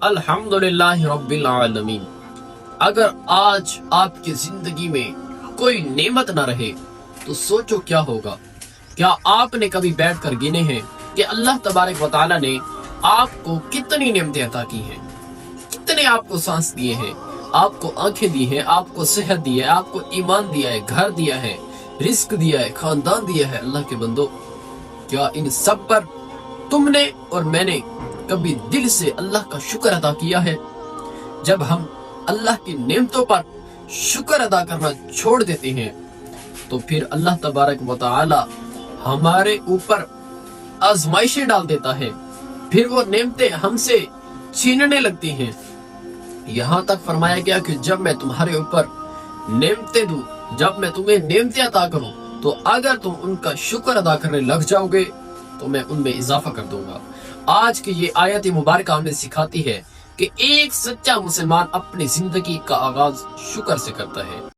अल्हम्दुलिल्लाह रब्बिल आलमीन। अगर आज आपकी जिंदगी में कोई नेमत ना रहे तो सोचो क्या होगा। क्या आपने कभी बैठकर गिने हैं कि अल्लाह तबारक व तआला ने आपको कितनी नेमतें अता की हैं, कितने आपको सांस दिए हैं, आपको आंखें दी हैं, आपको सेहत दी है, आपको ईमान दिया है, घर दिया है, रिस्क दिया है, खानदान दिया है। अल्लाह के बंदो, क्या इन सब पर तुमने और मैंने कभी दिल से अल्लाह का शुक्र अदा किया है? जब हम अल्लाह की नेमतों पर शुक्र अदा करना छोड़ देते हैं तो फिर अल्लाह तबारक व तआला हमारे ऊपर आजमाइशें डाल देता है, फिर वो नेमतें हमसे छीनने लगती हैं। यहाँ तक फरमाया गया कि जब मैं तुम्हारे ऊपर नेमतें दूं, जब मैं तुम्हें नेमतें अता करूं, तो अगर तुम उनका शुक्र अदा करने लग जाओगे तो मैं उनमें इजाफा कर दूंगा। आज की ये आयत मुबारक हमें सिखाती है कि एक सच्चा मुसलमान अपनी जिंदगी का आगाज शुक्र से करता है।